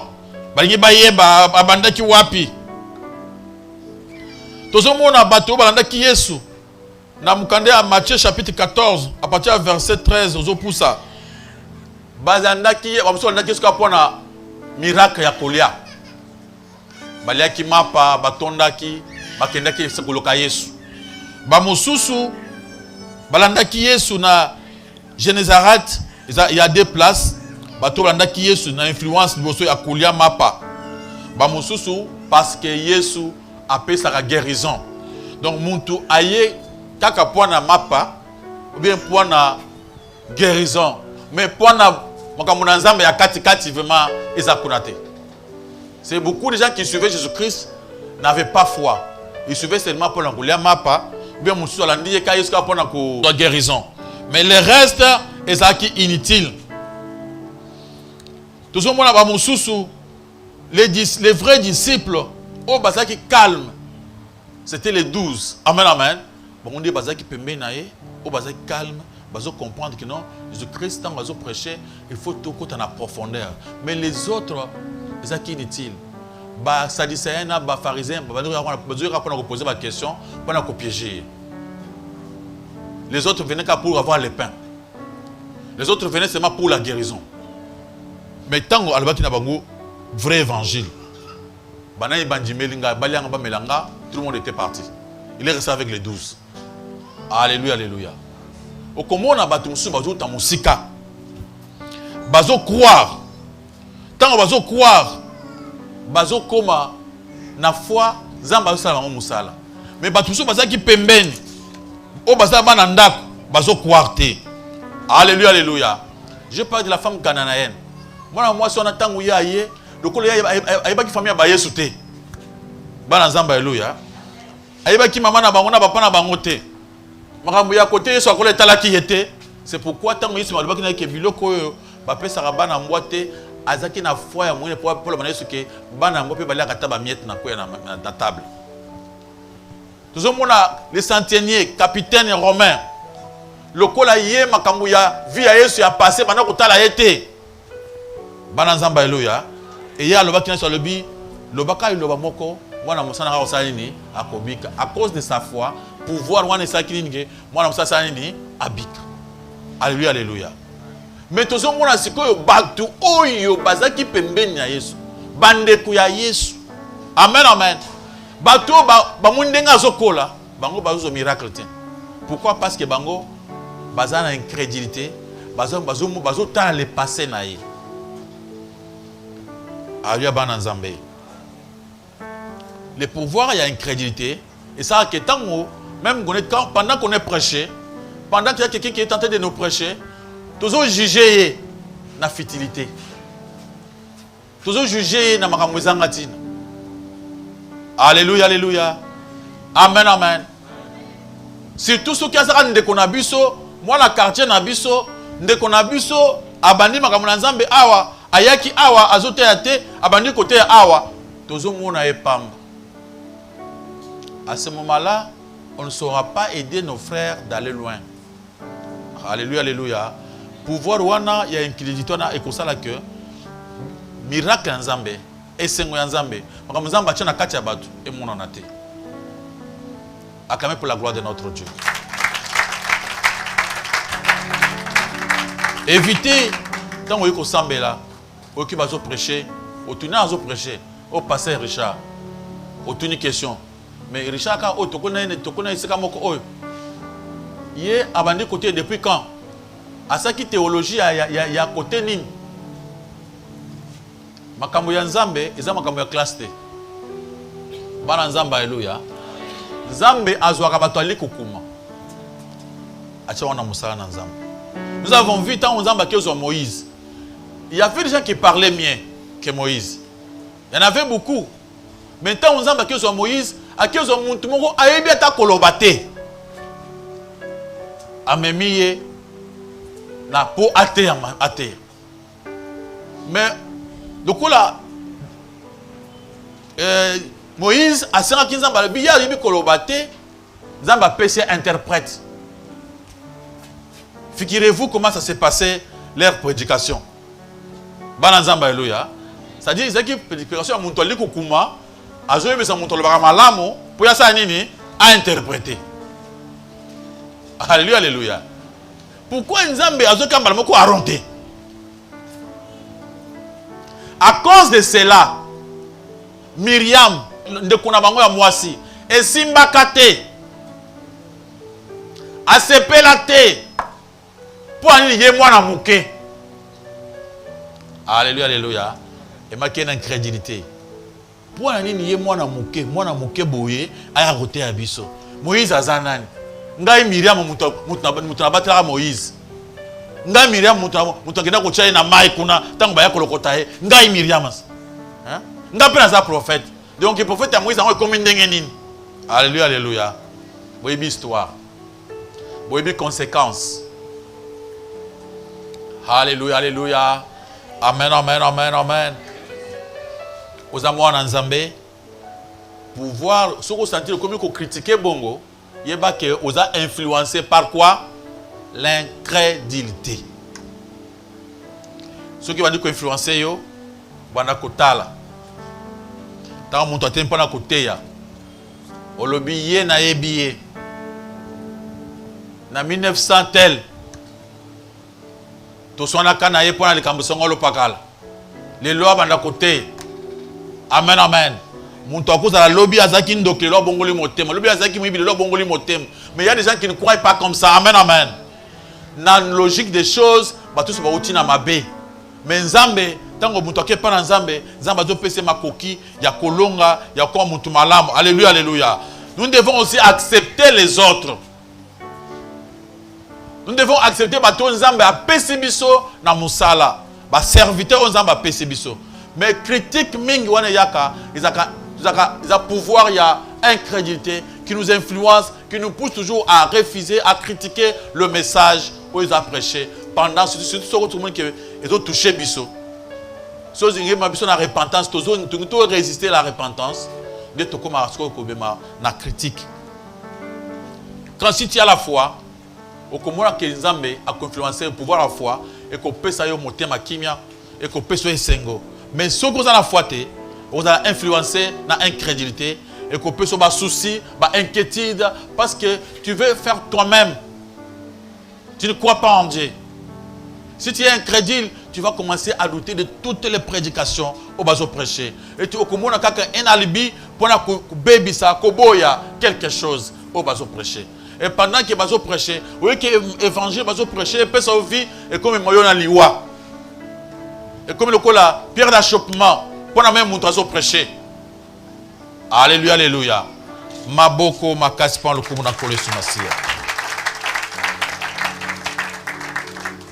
balingi bayeba abandaki wapi tozomona bato balandaki Yesu na mukande ya Matthieu chapitre 14 à partir du verset 13 ozopusa bazandaki bamusolandaki Yesu kapona miracle ya kolia baliaki mapa batondaki bakendaki sekoloka Yesu bamususu balandaki Yesu na Génézareth, il y a deux places. Bato balandaki Yesu na influence liboso ya kolia mapa. Ba mususu parce que Yesu a fait sa guérison. Donc muntu aye kaka pona mapa ou bien pona guérison. Mais pona makamuna nzambe ya kati vraiment ezakunate. C'est beaucoup de gens qui suivaient Jésus-Christ n'avaient pas foi. Ils suivaient seulement pour la kolia mapa. Bien mon soeur l'a dit qu'il y a une guérison. Mais le reste est inutile. Tout ce monde a mon sous les vrais disciples au bazaki calme. C'était les 12. Amen, amen. Bon on dit bazaki pembe nae au bazaki calme. Bazo comprendre que non Jésus-Christ tant bazo prêcher il faut tout côté en profondeur. Mais les autres est inutile. Ba sadicéens ba pharisiens ba poser ma question pendant qu'on piéger. Les autres venaient qu'à pour avoir les pains. Les autres venaient seulement pour la guérison. Mais tant que na bango vrai évangile. Banaï bandimelinga balianga ba melanga tout le monde était parti. Il est resté avec les 12. Alléluia, alléluia. Au comment on a battu musu bazo ta musika. Bazo croire. Tant bazo croire bazo koma na foi zamba sala bango musala. Mais batusu bazaki pembeni o bazala bana ndako bazo croire. Alléluia, alléluia. Je parle de la femme cananéenne. Moi si on attend où yaye lokolo yaye ayebaki famille ba Yesu te. Bana nzamba alléluia. Ayebaki mama na bango na papa na bango te. Makambo ya côté Yesu akola talaki yete. C'est pourquoi tant Yesu malobaki na ke biloko oyo ba pesa bana mbote azaki na foi ya moine pour le Yesu ke bana mbope bali akata ba miette na koya na table. Nous avons les centeniers, capitaines romains. Le kola yé makambu ya vie ya Yesu ya passé bana kotala yete. Bana nzamba alléluia. Et ya loba kina sur le bi, lobaka loba moko, wana musana ka osalini akobika à cause de sa foi, pouvoir wana sakininge, wana musana salini abika. Alléluia, alléluia. Mais tous on a sikoyo batu oyo bazaki pembeni ya Yesu. Bandeko ya Yesu. Amen, amen. Bato ba mundenga zokola bango bazo miracle te. Pourquoi? Parce que bango baza na incrédulité, bazo tant le passé na ye. Alléluia bana nzambe. Le pouvoir il y a incrédulité et ça que tant même pendant qu'on est prêché, pendant qu'il y a quelqu'un qui est tenté de nous prêcher, toujours juger na futilité. Toujours juger na makambo zangatina. Alléluia, alléluia. Amen, amen. Surtout ceux qui ont ndeko na biso, moi la quartier na biso, ndeko na biso, abandi makambo na nzambe awa, ayaki awa, azote yate, abandi côté awa, tozo mona epamba. À ce moment-là, on ne saura pas aider nos frères d'aller loin. Alléluia, alléluia. Pouvoir wana, il y a un crédit et comme ça là que miracle en Zambé et sengo en Zambé. Makambo nzamba tchana kati ya batu et mon anate. Acclamez pour la gloire de notre Dieu. Évitez, tant que vous êtes là, vous qui vous prêcher, vous tournez à vous prêcher, vous passez Richard, vous tournez une question. Mais Richard, quand vous connaissez ce que il est abandonné côté depuis quand? À ça qui théologie, il y a côté nin. Makambo ya Nzambe, eza makambo ya classe te. Bana Nzamba, alléluia. Nzambe azwaka bato ali kokuma. Acha wana musala na Nzambe. Nous avons vu tant Nzamba qui a Moïse. Il y avait des gens qui parlaient mieux que Moïse. Il y en avait beaucoup. Mais tant Nzamba qui a Moïse, a qui a muntu moko ayebi ata kolobate. Amemiye na po ate. Mais du coup là Moïse a serré qui Nzamba le biya yebi kolobate, Nzamba PC interprète. Figurez-vous comment ça s'est passé leur prédication. Bana Nzamba alléluia. C'est-à-dire c'est que prédication muntu ali kokuma, azoye besa muntu le baramalamu pour ya sa nini à interpréter. Alléluia, alléluia. Pourquoi Nzambe azokamba moko aronte? À cause de cela, Myriam, de Kunabango ya Mwasi, et Simbakate, a sepelate, pour aller y moi na mouke. Alléluia, alléluia. Et ma ken incrédulité. Pour aller y moi na mouke boye, a roté abisso. Moïse azanani. Ngai Myriam mutu batara Moïse. Ngai Myriam mutu kenda ko chai na mai kuna tango baya kolokota e. Ngai Myriam. Hein? Ngai pena za prophète. Donc le prophète Moïse a comme ndenge nini. Alléluia, alléluia. Boyebi histoire. Boyebi conséquences. Alléluia, alléluia. Amen, amen, amen, amen. Aux amours en Nzambe, pouvoir ce qu'on sentit comme qu'on critiquer bongo. Il y a que vous a influencé par quoi? L'incrédulité. Ceux qui vont dire qu'on influencé yo, bana kotala. Tant mon totem pas na côté ya. Olobiye na ebiye. Na 1900 tel. To sona kana ye pona le kambusongo lo pakala. Les lois bana côté. Amen, amen. Mon toakouz à la lobby azaki ndoke lo bongoli motem. Lobby azaki mibi lo bongoli motem. Mais il y a des gens qui ne croient pas comme ça. Amen, amen. Dans la logique des choses, bah tout se va outil na mabe. Mais Nzambe, tant que mon toake pas Nzambe, Nzambe doit passer ma coquille, ya kolonga, ya quoi mon tumalam. Alléluia, alléluia. Nous devons aussi accepter les autres. Nous devons accepter bato Nzambe a pesibiso na musala. Ba serviteur Nzambe a pesibiso. Mais critique mingi wana yaka, ils ont pouvoir, il y a incrédulité qui nous influence, qui nous pousse toujours à refuser, à critiquer le message qu'ils ont prêché. Pendant tout le monde qui ont touché biso. Si vous avez la repentance, vous avez résister à la repentance, vous avez la critique. Quand si tu as la foi, au Komora que Nzambe a influencé le pouvoir à la foi, et qu'on peut ça y monter ma kimia, et qu'on peut se sengo. Mais ce que vous avez la foi, vous avez influencé dans l'incrédulité et qu'on peut se faire souci, inquiétude, parce que tu veux faire toi-même. Tu ne crois pas en Dieu. Si tu es incrédule, tu vas commencer à douter de toutes les prédications au bas prêcher. Et tu as un alibi pour baby ça, koboya quelque chose au bas prêcher. Et pendant que bazo prêcher, oui que l'évangile bazo prêcher, peut sa vie et comme moyo na liwa. Et comme le cola pierre d'achoppement, pour la même bazo prêcher. Alléluia, alléluia. Maboko makaspan le kumuna kole sumasia.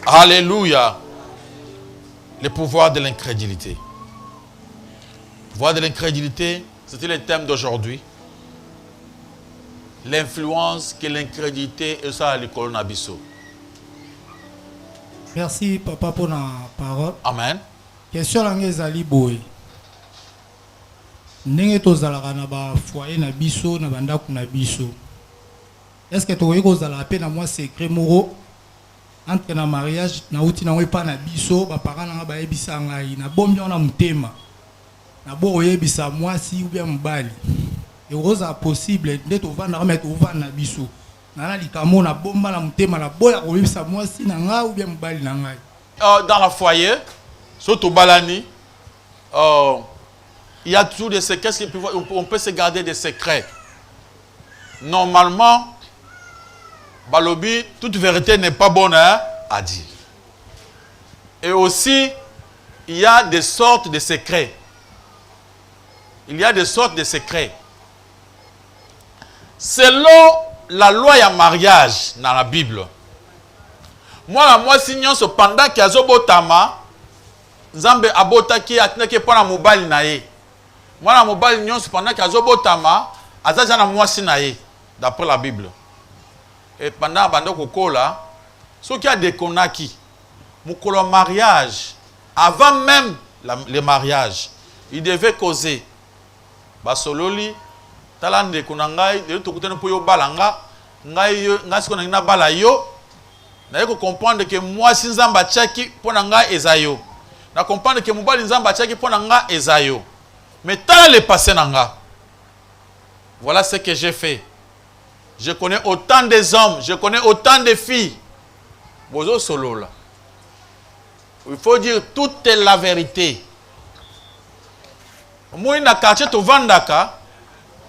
Alléluia. Le pouvoir de l'incrédulité. Le pouvoir de l'incrédulité, c'était le thème d'aujourd'hui. L'influence que l'incrédulité et ça à l'école Nabiso. Merci papa pour la parole. Amen. Question langage ali boy. Ndenge tozalaka na ba foyer na biso na bandaku na biso. Est-ce que tokoki kozala pe na moi secret moko entre na mariage na uti na pa na biso ba parents na ba yebisa ngai na bombi na mutema. Na bo yebisa moi si ou bien mbali. Et rosa possible ndeto vanda remettre au vanda na biso. Na likamo na bomba na mutema na boya ko yebisa moi si na nga ou bien mbali na ngai. Dans la foyer, surtout balani, il y a toujours des secrets, on peut se garder des secrets. Normalement, balobi, toute vérité n'est pas bonne à dire. Et aussi, il y a des sortes de secrets. Il y a des sortes de secrets. Selon la loi et mariage dans la Bible, moi signons cependant qu'il y a Zobotama, Zambe abotaki atinaki pona mobali na ye. Moi la mobali nyon cependant qu'il y a Zobotama, azaja na mwasi na ye, d'après la Bible. Et pendant bando kokola, ce qui a déconaki, mukolo mariage, avant même le mariage, il devait causer. Basololi, talande konangai, de to kutana po yo balanga, ngai yo ngasi kona na bala yo. Na yeko comprendre que moi si nzamba tchaki pona nga ezayo. Na comprendre que mobali nzamba tchaki pona nga ezayo. Mais tant le passé nanga. Voilà ce que j'ai fait. Je connais autant des hommes, je connais autant de filles. Bozo solo là. Il faut dire toute la vérité. Moi na quartier to vandaka.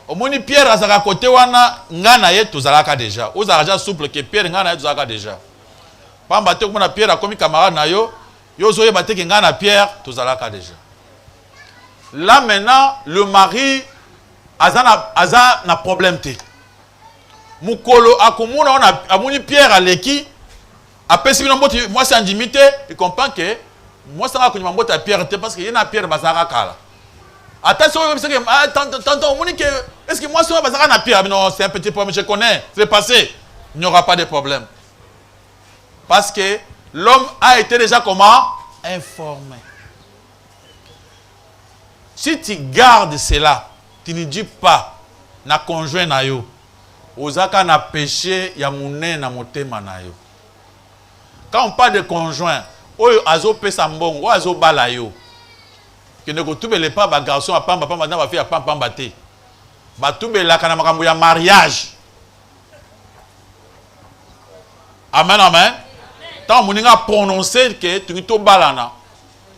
Omoni Pierre azaka côté wana ngana ye tozalaka déjà. Ozalaja souple que Pierre ngana ye tozalaka déjà. Pamba te komona Pierre akomi camarade na yo, yo zoye bate ke ngana Pierre tozalaka déjà. Là maintenant le mari aza na problème te. Mukolo akomona on amoni Pierre aleki apesi bino mboti moi c'est indimité, il comprend que moi ça va ko nyambo ta Pierre te parce que yena Pierre bazaka kala. Attention, tantôt, est-ce que moi, non, c'est un petit problème, je connais, c'est passé. Il n'y aura pas de problème. Parce que l'homme a été déjà comment? Informé. Si tu gardes cela, tu ne dis pas, na conjoint na yo, ozaka na péché, ya mouné na motema na yo. Quand on parle de conjoint, oyo azo pesa mbongo, oyo azo bala yo. Que ne koutubele pas ba garçon a pamba pamba na ba fille a pamba te. Ba tubela kana makambo ya mariage. Amen amen. Tant moninga prononcer que tu to balana.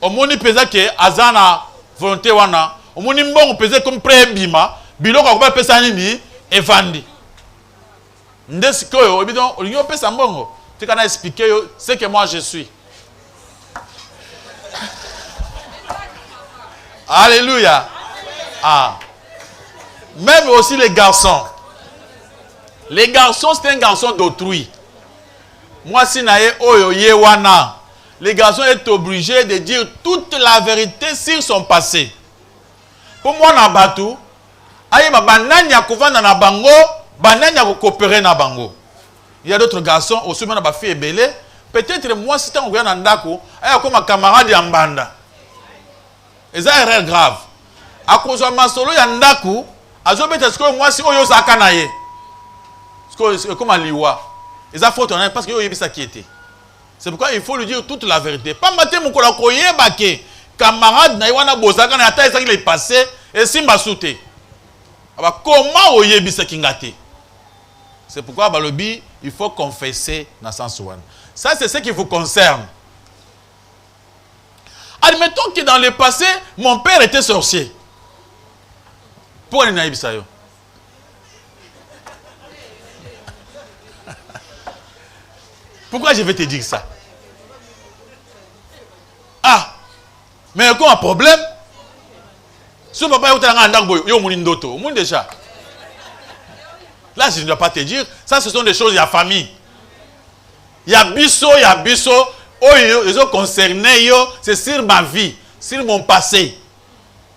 O moni pesa que azana volonté wana. O moni mbongo pesa comme prébima, biloko ko pesa nini evandi. Ndesiko yo ebidon olingo pesa mbongo. Tu kana expliquer yo ce que moi je suis. Alléluia. Ah. Même aussi les garçons. Les garçons, c'est un garçon d'autrui. Moi, si nae oyo yewana, les garçons sont obligés de dire toute la vérité sur son passé. Pour moi, na batu, aye ba bananya kovanda na bango, bananya ko coopérer na bango. Il y a d'autres garçons aussi na ba fille belé, peut-être moi si tant na ndako, aye comme camarade ya mbanda. Et ça est grave. À cause de ma solo yandaku, azobeta ce que moi si oyo zakana ye. Ce que comme aliwa. Et ça faut tourner parce que yo yebisa qui était. C'est pourquoi il faut lui dire toute la vérité. Pas mater mon kola koyeba ke camarade na wana bozaka na ata ezaki le passé et simba souté. Aba comment oyebisa kingate. C'est pourquoi balobi il faut confesser na sens one. Ça c'est ce qui vous concerne. Admettons que dans le passé, mon père était sorcier. Pourquoi il n'a pas ça? Pourquoi je vais te dire ça? Ah, mais quand un problème, si papa est en train de déjà. Là, je ne dois pas te dire, ça ce sont des choses, il y a famille. Il y a biso, les autres concernés, c'est sur ma vie, sur mon passé.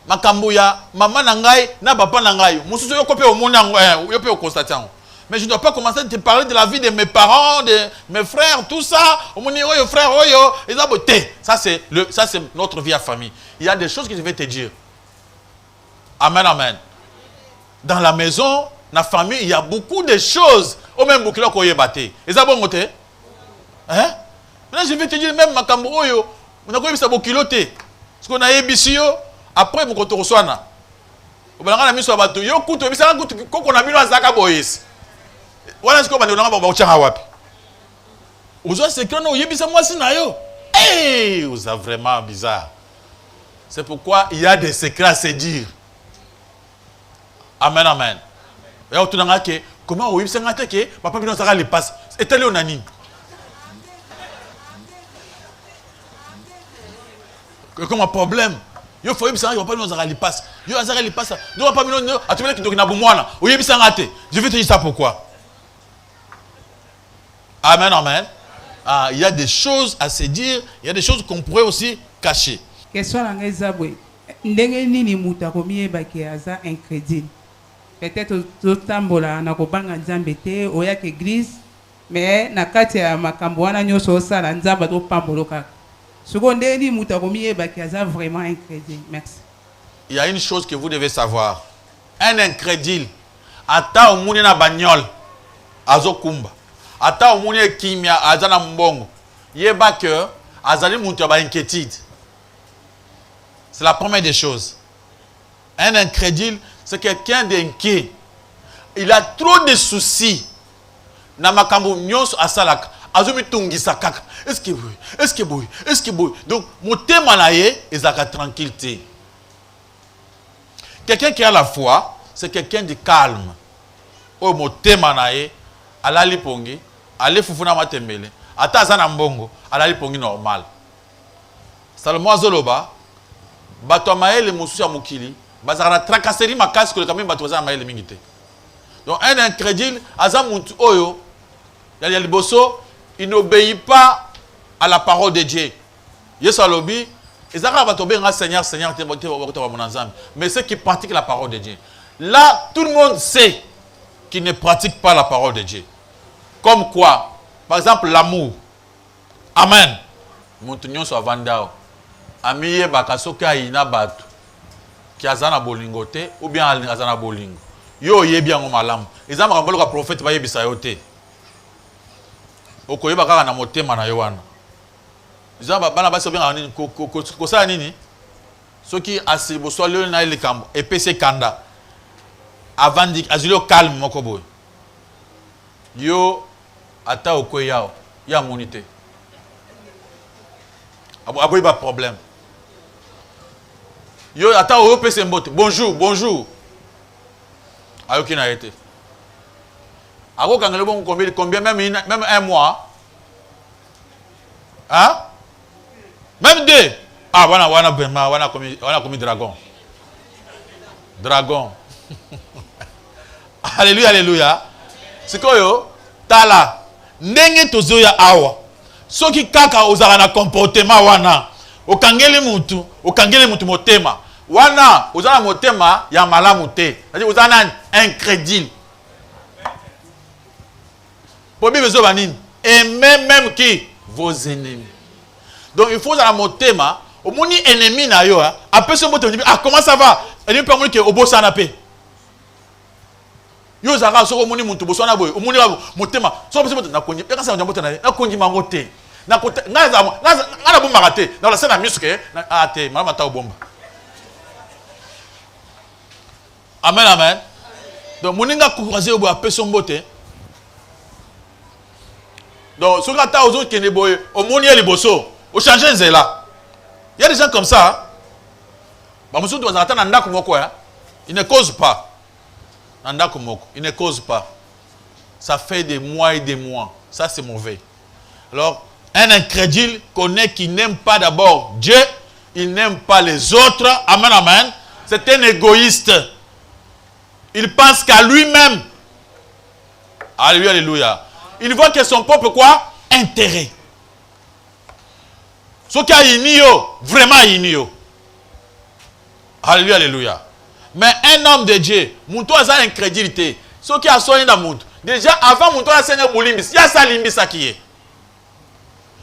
Makambuya, maman nangai, na papa nangai. Mususu yo kopé au monde yo peut constater. Mais je ne dois pas commencer à te parler de la vie de mes parents, de mes frères, tout ça. Au monde yo frère yo, ils ont beauté. Ça c'est notre vie à famille. Il y a des choses que je vais te dire. Amen, amen. Dans la maison, dans la famille, il y a beaucoup de choses. Au même bouclier qu'on y est batté. Ils ont bon côté. Hein? Maintenant je vais te dire même makambo yo, on a quoi ça bokiloté. Ce qu'on a ébissio. Après, mon compte reçoit na. Au bout d'un moment, bateau. Yo kuto, mais ça kuto. Quand on a mis dans zaka boys. Voilà ce qu'on va dire. On va voir au wapi. Vous avez secret non. Yebisa moi si na yo. Hey, vous êtes vraiment bizarre. C'est pourquoi il y a des secrets à se dire. Amen, amen. Et on tourne que comment on yebisa ngate que papa bino zaka les passe. Et tel on ani. Comme un problème. Yo faut yebisa yo pas nous zaka les passe. Yo zaka les passe. Nous pas bino a tu veux que na bomwana. O yebisa ngate. Je vais te dire ça pourquoi. Amen, amen. Ah, il y a des choses à se dire, il y a des choses qu'on pourrait aussi cacher. Question la ngezabwe. Ndenge nini muta komiye baki aza incrédule. Peut-être totambola na kobanga nzambe te oya ke église mais na kati ya makambo wana nyoso osala nzamba to pamboloka. Seconde ni muta komiye baki aza vraiment incrédule. Merci. Il y a une chose que vous devez savoir. Un incrédule ata omuni na bagnol azokumba. Ata omuni kimia azana mbongo. Yeba que azali muta ba inquiétude. C'est la première des choses. Un incrédule, c'est quelqu'un d'inquiet. Il a trop de soucis. Na makambo nyonso asalaka. Azumi tungisa kaka. Est-ce que oui? Est-ce que oui? Est-ce que oui? Donc, mon thème est ezaka tranquillité. Quelqu'un qui a la foi, c'est quelqu'un de calme. Oh, mon thème est alali pongi, ale fufuna matembele. Ata azana mbongo, alali pongi normal. Salomon Azoloba, bato maele mususu ya mukili, bazara tracasserie makasi ko kameme bato bazana maele mingite. Donc un incrédule azamuntu oyo, ya liboso, il n'obéit pas à la parole de Dieu. Yesu alobi, ezaka bato benga Seigneur, Seigneur, mais ceux qui pratiquent la parole de Dieu. Là, tout le monde sait qu'ils ne pratiquent pas la parole de Dieu. Comme quoi? Par exemple, l'amour. Amen. Montunyon so vandao. Amiye bakasoka ina batu. Ki azana bolingo te ou bien azana bolingo. Yo yebi yango malamu. Ezama kambolo ka prophète ba yebisa yo te. Okoyeba kaka na motema na yo wana. Ezama bana basi bien nini ko sala nini? Soki asibo so le na ile kambo epese kanda. Avant dik azilo calme moko boy. Yo ata okoyao ya monité. Aboy pas problème. Yo ata o pese mbote. Bonjour, bonjour. Ayo qui n'a été. Ako kangelo bon combien même un mois. Hein? Même deux. Ah wana commis dragon. Dragon. Alléluia, alléluia. C'est quoi yo? Tala. Ndenge tozo ya awa. Soki kaka ozala na comportement wana. Okangeli mutu motema. Wana ozala motema ya malamu te. C'est-à-dire ozala incrédule. Pour bien besoin banine. Et même qui vos ennemis. Donc il faut ozala motema. Au moni ennemi na yo. Après ce mot ah comment ça va? Et puis on dit que obosa na paix. Yo zaka soko moni mutu boswana boy omoni motema so pese na konji peka sa njambo tena na konji mango te na kota na bomba raté dans la scène à musque na te mama ta bomba. Amen, amen. Donc moninga courager obo apesi mbote. Donc so ka ta ozo kene boy omoni eli boso o changer nzela. Il y a des gens comme ça. Ba musu to zata na ndako moko ya. Il ne cause pas. Il ne cause pas. Ça fait des mois et des mois. Ça, c'est mauvais. Alors, un incrédule connaît qu'il n'aime pas d'abord Dieu, il n'aime pas les autres. Amen, amen. C'est un égoïste. Il pense qu'à lui-même. Alléluia, alléluia. Il voit que son propre quoi? Intérêt. Ce qui a inio, vraiment inio. Alléluia, alléluia. Mais un homme de Dieu, mon toit a incrédulité. Ce qui a soigné dans le monde. Déjà, avant mon toit a saigné Boulimbis, il y a ça limbis qui est.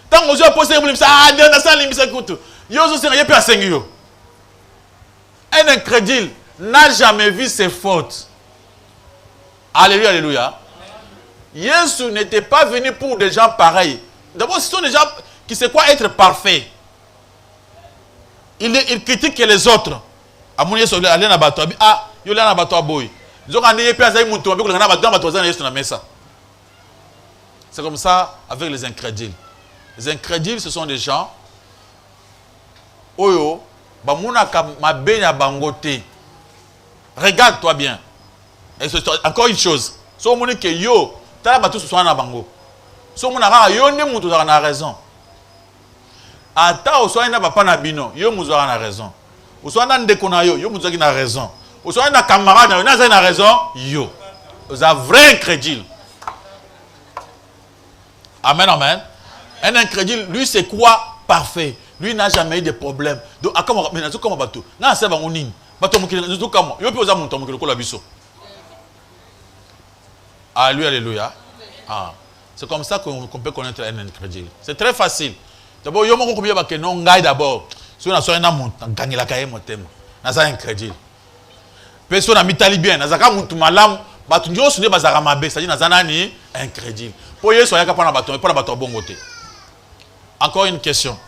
Tant que vous avez posé Boulimbis, ah, il y a ça limbis qui est. Il y a aussi rien à saigner. Un incrédule n'a jamais vu ses fautes. Alléluia, alléluia. Jésus n'était pas venu pour des gens pareils. D'abord, ce sont des gens qui savent quoi être parfaits. Il critique les autres. C'est comme ça avec les incrédules. Les incrédules, ce sont des gens. Oyo, regarde-toi bien. Et encore une chose. Si on dit que yo, tu as tout ce soit na bango. Si on dit que yo, tu as raison. Ata o soit na papa na bino, yo muzora na raison. O soit na ndeko na yo, yo muzaki na raison. O soit na camarade na yo, na raison, yo. Vous êtes vrai incrédule. Amen, amen. Un incrédule, lui c'est quoi? Parfait. Lui n'a jamais eu de problème. Donc, à comment on a comment bateau? Na c'est bango nini? Bateau mukile, nous comment? Yo peut osa monter mukile ko la biso. Alléluia, alléluia. Ah. C'est comme ça qu'on peut connaître un incrédule. C'est très facile. D'abord, yo moko kobiya ba que non ngai d'abord. Si on a soin na monta ngangela kaye motema. Na ça incrédule. Personne na mitali bien, na zaka muntu malamu, batu nyo sunde bazaka mabe, c'est-à-dire na zanani incrédule. Pour yeso yaka pa na bato, pas na bato bongote. Encore une question.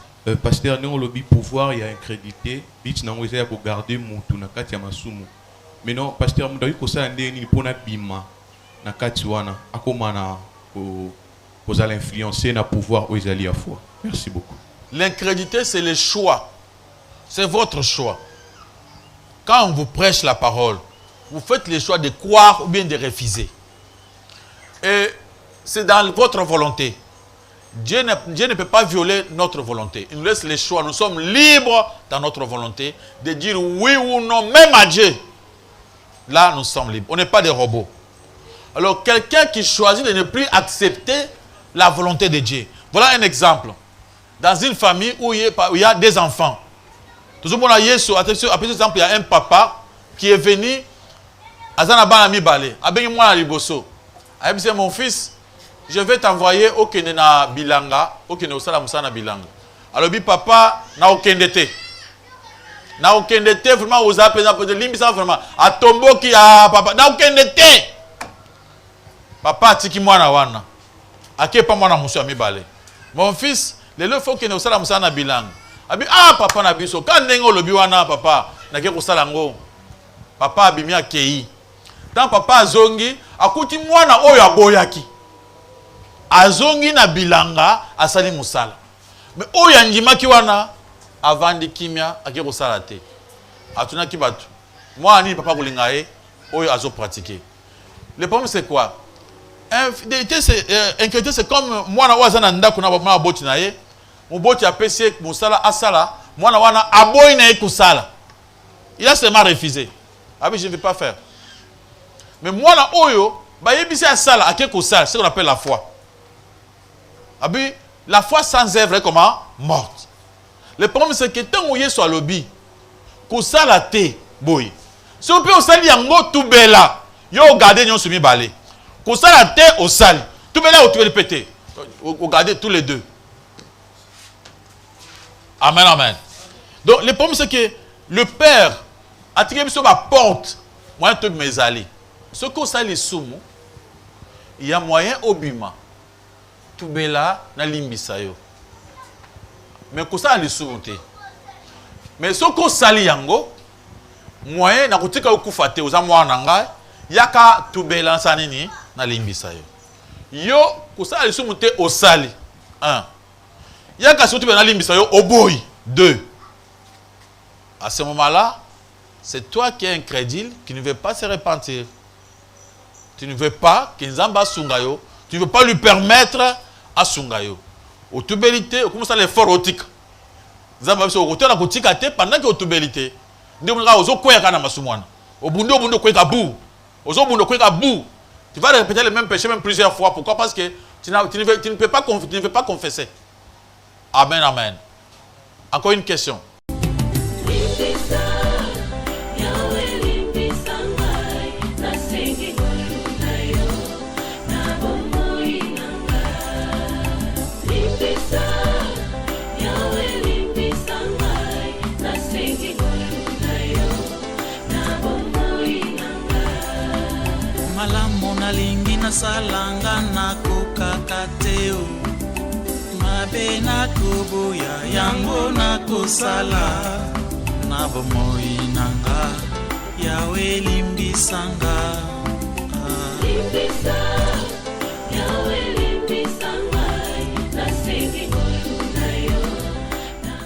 Pasteur, nous, le pouvoir, il y a incrédulité. Bitch, n'a pas pour garder mon tout na kati ya masumu. Mais non, pasteur, nous devons ça ndeni pour na bima na kati wana akomana pour influencer na pouvoir aux alliés à foi. Merci beaucoup. L'incrédulité, c'est le choix. C'est votre choix. Quand on vous prêche la parole, vous faites le choix de croire ou bien de refuser. Et c'est dans votre volonté. Dieu ne peut pas violer notre volonté. Il nous laisse les choix. Nous sommes libres dans notre volonté de dire oui ou non, même à Dieu. Là, nous sommes libres. On n'est pas des robots. Alors, quelqu'un qui choisit de ne plus accepter la volonté de Dieu. Voilà un exemple. Dans une famille où il y a des enfants. Toujours pour attention, après exemple, il y a un papa qui est venu à Zanabana Balé. Il dit, mon fils, je vais t'envoyer au Kenya Bilanga, au Kenya Osala Bilanga. Alors, papa n'a aucun dété. N'a aucun dété, vraiment, aux appels de l'imbisa, vraiment. À tombeau qui a papa, n'a aucun dété. Papa, tiki mwana wana. Ake pas mwana musu amibale. Mon fils, le faut que nous soyons na Bilanga. Ah, papa na biso, quand nengo lobi wana papa, na ke kosala ngo. Papa abimi akei. Tant papa azongi, akuti mwana oyo aboyaki. Azongi na Bilanga asali musala. Mais oyo andimaki wana avandi kimia ake kosala te. Atuna ki batu. Moi ani papa kolinga e oyo azo pratiquer. Le problème c'est quoi? Infidélité c'est comme moi na wazana ndako na ba boti na ye. Moboti a pesi musala asala, mwana wana aboyi na ekusala. Il a seulement refusé. Ah oui, je ne vais pas faire. Mais mwana oyo ba yebisi asala akekusala, c'est ce qu'on appelle la foi. Ah oui, la foi sans œuvre est comment? Morte. Le problème c'est que tant où yeso alobi, kusala te boy. Si on peut osali yango tout bela, yo garder nyon sumi balé. Kusala te osali, tout bela ou tu veux le péter. Regardez tous les deux. Amen, amen. Donc, le problème, c'est que le Père a tiré sur ma porte. Moi, un truc mes alliés. Ce qu'on sait les soumous, il y a moyen au bima. Tout bela na limbisayo. Mais qu'on sait les soumous. Mais ce qu'on sait yango, moyen na kutika ukufate aux amours nanga, yaka tout bela sanini na limbisayo. Yo, qu'on sait les soumous au sali. 1. Il y a qu'à surtout au boy. 2. À ce moment-là, c'est toi qui es incrédule, qui ne veut pas se repentir. Tu ne veux pas que Nzamba Sungayo, tu ne veux pas lui permettre à Sungayo. Otubelité, comment ça l'effort otique. Zamba biso okote na kotika te pendant que otubelité. Ndemo nga ozo koya kana masumwana. Obundo koyeka bou. Ozo bundo koyeka bou. Tu vas répéter le même péché même plusieurs fois. Pourquoi? Parce que tu ne peux pas confesser. Amen, amen. Encore une question. Malamu nalingi nasalanga nakokaka te o mabe nakoboya yango nakosala na bomoi nanga yawe limbisanga limbisa